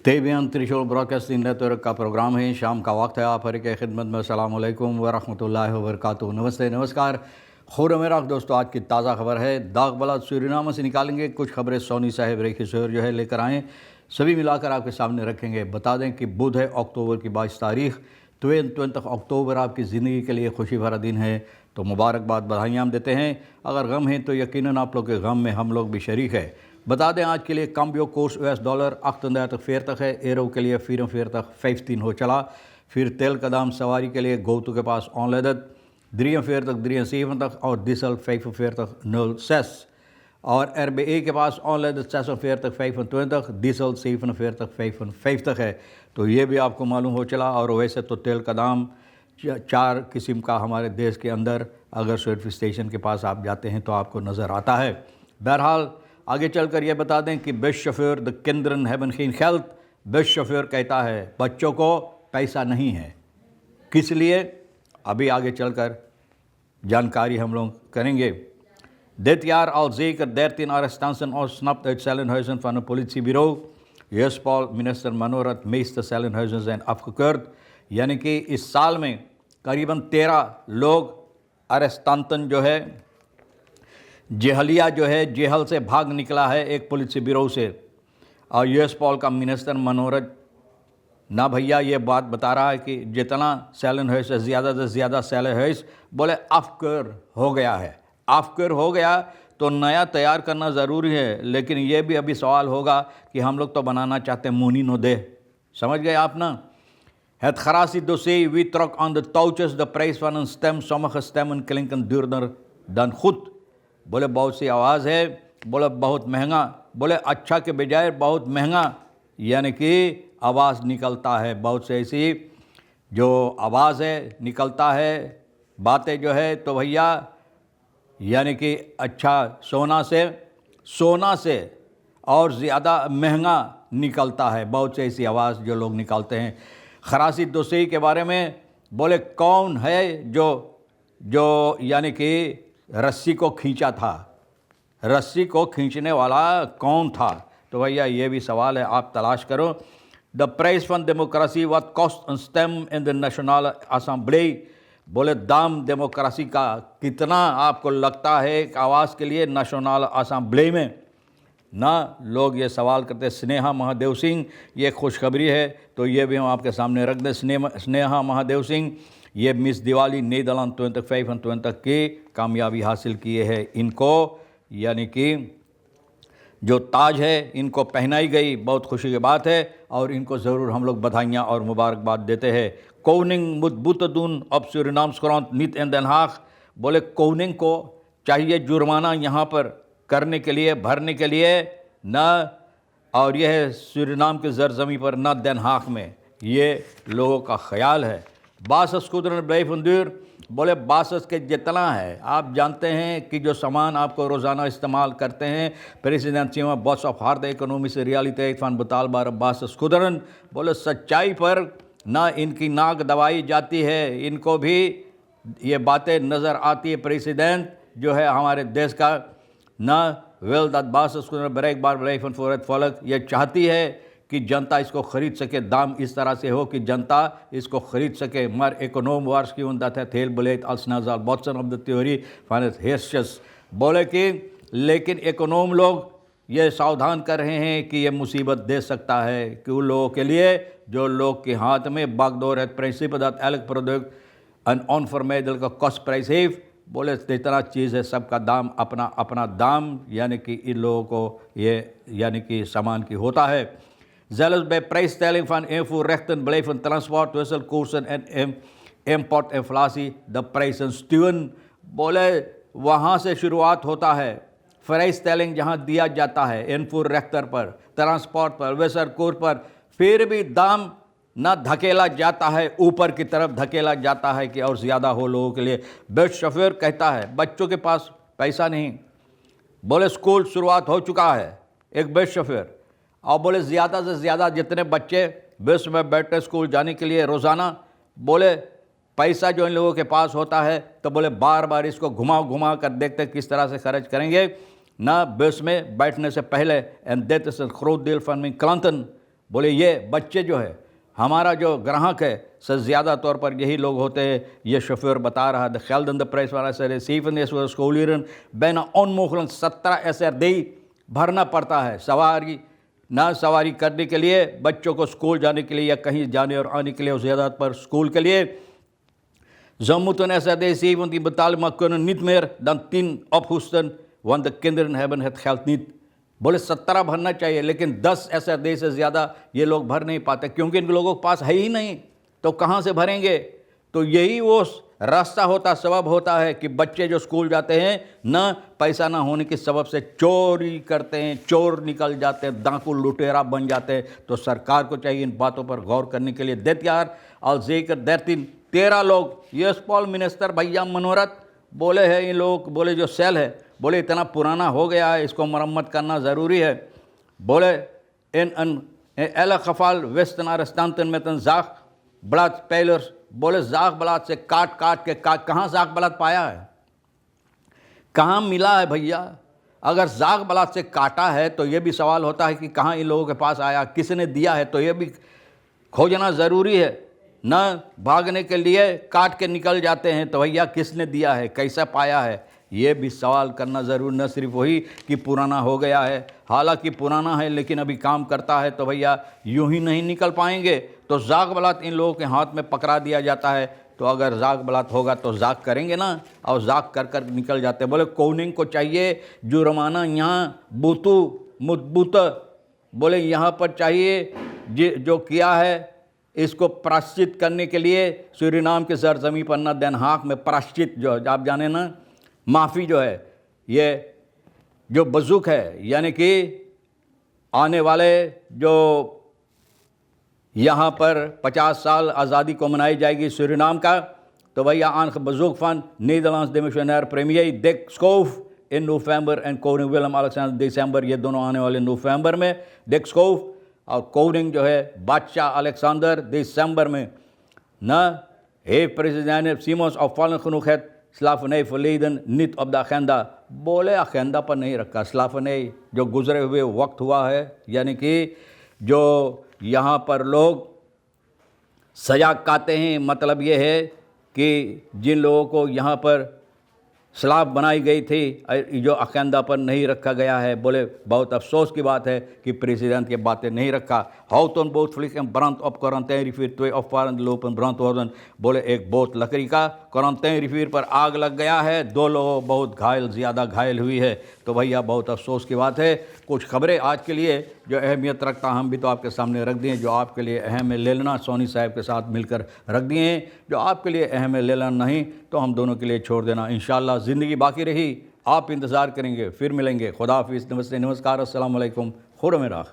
तेबियन त्रिशूल broadcasting network का programme है। शाम का वक्त है। आप हर के खिदमत में अस्सलाम वालेकुम व रहमतुल्लाहि व बरकातुहू। नमस्ते, नमस्कार। खुर मेरा दोस्तों, आज की ताज़ा खबर है। दाग बला सूरीनाम से निकालेंगे कुछ खबरें। सोनी साहिब रेखी शोर जो है लेकर आएँ, सभी मिलाकर आपके सामने रखेंगे। बता दें कि बुध है, अक्टूबर की 22 तारीख, 22 अक्टूबर आपकी ज़िंदगी के लिए खुशी भरा दिन है, तो मुबारकबाद, बधाइयाँ हम देते हैं। अगर गम है तो यकीनन आप लोग के गम में हम लोग भी शरीक है। बता दें आज के लिए कम्बियो कोर्स US डॉलर 38 तक है। एरो के लिए 44 तक 15 हो चला। फिर तेल का दाम सवारी के लिए गोतु के पास ऑनलेदत 43 तक 73 तक और डीजल 45 तक 0 सेस और RBA के पास ऑनलेदत 46 तक 25 तक डीजल 47 तक 55 तक है। तो ये भी आपको मालूम हो चला। और वैसे तो तेल का दाम 4 किस्म का हमारे देश के अंदर अगर सर्विस स्टेशन के पास आप जाते हैं तो आपको नज़र आता है। बहरहाल आगे चलकर यह बता दें कि बेस्ट शोफर द केंद्रन हेवन खीन हेल्थ, बेस्ट शोफर कहता है बच्चों को पैसा नहीं है। किस लिए, अभी आगे चलकर जानकारी हम लोग करेंगे। Dit jaar al zeker 13 arrestanten ontsnapt uit cellenhuizen van een politiebureau. Juspal minister Manorat, meeste cellenhuizen zijn afgekeurd। यानी कि इस साल में करीबन 13 लोग अरेस्तांतन जो है जेहलिया जो है जेहल से भाग निकला है एक पुलिस ब्यूरो से। और यूएस पॉल का मिनिस्टर मनोरथ ना भैया ये बात बता रहा है कि जितना सैलन है से ज़्यादा सैलन है बोले अफकर हो गया है। अफकर हो गया तो नया तैयार करना ज़रूरी है, लेकिन ये भी अभी सवाल होगा कि हम लोग तो बनाना चाहते हैं मुनी नो दे। समझ गए आप ना। Het gerasie dossier wie trok aan de touwtjes, de prijs van een stem, sommige stemmen klinken duurder dan goed। बोले बहुत सी आवाज़ है, बोले बहुत महंगा, बोले अच्छा के बजाय बहुत महंगा, यानी कि आवाज़ निकलता है। बहुत से ऐसी जो आवाज़ है निकलता है, बातें जो है तो भैया यानी कि अच्छा सोना से और ज़्यादा महंगा निकलता है। बहुत से ऐसी आवाज़ जो लोग निकालते हैं। खरासी दोषी के बारे में बोले कौन है जो यानी कि रस्सी को खींचा था, रस्सी को खींचने वाला कौन था। तो भैया ये भी सवाल है, आप तलाश करो। The price for democracy what cost stem in the national assembly, बोले दाम डेमोक्रेसी का कितना आपको लगता है एक आवाज़ के लिए नेशनल असेंबली में ना। लोग ये सवाल करते। स्नेहा महादेव सिंह, ये खुशखबरी है तो ये भी हम आपके सामने रख दें। स्नेहा महादेव सिंह ये मिस दिवाली नीदरलैंड 2025 की कामयाबी हासिल किए हैं। इनको यानी कि जो ताज है इनको पहनाई गई, बहुत खुशी की बात है और इनको ज़रूर हम लोग बधाइयाँ और मुबारकबाद देते हैं। कोनिंग मुदबुतदून अब सूरीनाम्सक्रांत नीत इन den Haag, बोले कोनिंग को चाहिए जुर्माना यहाँ पर करने के लिए, भरने के लिए न, और यह है सूरीनाम के ज़रज़मी पर न Den Haag में। ये लोगों का ख्याल है। बासस कुदरत बेफंदूर, बोले बासस के जितना है आप जानते हैं कि जो सामान आपको रोज़ाना इस्तेमाल करते हैं president Seema boss of hard economy से रियालिटी फान बताल बार बासस कुदरन, बोले सच्चाई पर ना इनकी नाक दबाई जाती है। इनको भी ये बातें नज़र आती है। प्रेसिडेंट जो है हमारे देश का ना वेल दैट बासस कुदरन ब्रेक बार ब्रेफन फॉरत फॉलक, ये चाहती है कि जनता इसको ख़रीद सके, दाम इस तरह से हो कि जनता इसको ख़रीद सके। मर इकोनॉम वार्स की उनता था थेल बुलेट अलसनाजाल बॉटसन ऑफ द थ्योरी फाइनेंस हेर्शस, बोले कि लेकिन इकोनॉम लोग ये सावधान कर रहे हैं कि ये मुसीबत दे सकता है कि उन लोगों के लिए जो लोग के हाथ में बागडोर है प्रिंसिप दैट एलक प्रोडक्ट एंड ऑन फॉर्मेडल का कॉस्ट प्राइस है। बोले जितना चीज़ है सबका दाम अपना अपना दाम यानी कि इन लोगों को ये यानी कि सामान की होता है। Zelfs bij prijsstelling van invoerrechten blijven transportwisselkoersen en importinflatie de prijzen stuwen। बोले वहाँ से शुरुआत होता है। प्राइसटेलिंग जहाँ दिया जाता है इनफूरेक्टर पर, ट्रांसपोर्ट पर, वेसरकोर पर, फिर भी दाम ना धकेला जाता है, ऊपर की तरफ धकेला जाता है कि और ज़्यादा हो लोगों के लिए। बेस्ट शोफर कहता है बच्चों के पास पैसा नहीं, बोले स्कूल शुरुआत हो चुका है एक बेस्ट शोफर, और बोले ज़्यादा से ज़्यादा जितने बच्चे बस में बैठे स्कूल जाने के लिए रोज़ाना, बोले पैसा जो इन लोगों के पास होता है तो बोले बार बार इसको घुमा कर देखते किस तरह से खर्च करेंगे ना बस में बैठने से पहले। And that is growth deal for me क्लांटन, बोले ये बच्चे जो है हमारा जो ग्राहक है सर ज़्यादा तौर पर यही लोग होते हैं। ये शोफर बता रहा द Gelden prijs वाला सर सीफन स्कूलियन बैना onmogelijk 17 SRD भरना पड़ता है सवारी ना सवारी करने के लिए, बच्चों को स्कूल जाने के लिए या कहीं जाने और आने के लिए और ज़्यादा पर स्कूल के लिए। Moeten SRD 17 betalen kunnen niet meer dan 10 ophoesten, want de kinderen hebben het geld niet। बोले 17 भरना चाहिए लेकिन 10 SRD से ज़्यादा ये लोग भर नहीं पाते क्योंकि इन लोगों के पास है ही नहीं, तो कहाँ से भरेंगे। तो यही वो रास्ता होता सबब होता है कि बच्चे जो स्कूल जाते हैं न पैसा ना होने के सबब से चोरी करते हैं, चोर निकल जाते हैं, डाकू लुटेरा बन जाते हैं। तो सरकार को चाहिए इन बातों पर गौर करने के लिए। Dit jaar al zeker 13 लोग यस पॉल मिनिस्टर भैया मनोरथ बोले हैं, इन लोग बोले जो सेल है बोले इतना पुराना हो गया है, इसको मरम्मत करना ज़रूरी है। बोले इन एल खफाल वेस्टन आरस्तानतन में तन जाक बलात पैलर्स, बोले जाक बलात से काट के कहाँ जाक बलात पाया है, कहाँ मिला है भैया। अगर जाक बलात से काटा है तो ये भी सवाल होता है कि कहाँ इन लोगों के पास आया, किसने दिया है, तो ये भी खोजना ज़रूरी है। न भागने के लिए काट के निकल जाते हैं, तो भैया किसने दिया है, कैसा पाया है, ये भी सवाल करना ज़रूर। न सिर्फ वही कि पुराना हो गया है, हालांकि पुराना है लेकिन अभी काम करता है, तो भैया यूं ही नहीं निकल पाएंगे। तो जाग बलात इन लोगों के हाथ में पकड़ा दिया जाता है, तो अगर जाग बलात होगा तो जाग करेंगे ना, और जाग कर निकल जाते। बोले कोनिंग को चाहिए जुर्माना यहाँ बूतू मुदबूत, बोले यहाँ पर चाहिए जो किया है इसको प्राश्चित करने के लिए सूरीनाम के सरजमी पर ना देन हाक में प्राश्चित जो आप जाने ना माफ़ी जो है, ये जो बज़ुक है यानी कि आने वाले जो यहाँ पर 50 साल आज़ादी को मनाई जाएगी सूरीनाम का, तो भैया आन बज़ुक फ़न नीदरलैंड्स डिमिशनर प्रीमियर डिक स्कोफ इन नवंबर एंड कोनिंग विलियम अलेक्जेंडर दिसंबर, ये दोनों आने वाले नवंबर में। डिक स्कोफ और कोनिंग जो है बादशाह अलेक्जेंडर दिसंबर में। न हे प्रेसिडेंट सीमोस ऑफ फॉलन genoeg het slavernij verleden niet op de agenda, बोले अखेंदा पर नहीं रखा। स्लाफनई जो गुजरे हुए वक्त हुआ है, यानी कि जो यहाँ पर लोग सजा काते हैं, मतलब ये है कि जिन लोगों को यहाँ पर स्लाब बनाई गई थी जो अखेंदा पर नहीं रखा गया है। बोले बहुत अफसोस की बात है कि प्रेसिडेंट ये बातें नहीं रखा। हाउटन बोट फ्लिक एंड ब्रांड ऑफ क्वारंटाइन रिफीर 2 opvarende लोपन ब्रांड वार्डन, बोले एक बोट लकड़ी का क्वारंटाइन रिफीर पर आग लग गया है, 2 लोग बहुत ज़्यादा घायल हुई है। तो भैया बहुत अफसोस की बात है। कुछ खबरें आज के लिए जो अहमियत रखता हम भी तो आपके सामने रख दिए, जो आपके लिए अहम है ले लेना सोनी साहब के साथ मिलकर रख दिए हैं, जो आपके लिए अहम है ले लेना नहीं तो हम दोनों के लिए छोड़ देना। इंशाअल्लाह ज़िंदगी बाकी रही, आप इंतज़ार करेंगे, फिर मिलेंगे। खुदा हाफिज़, नमस्ते, नमस्कार, अस्सलाम वालेकुम, खुदा मेरा।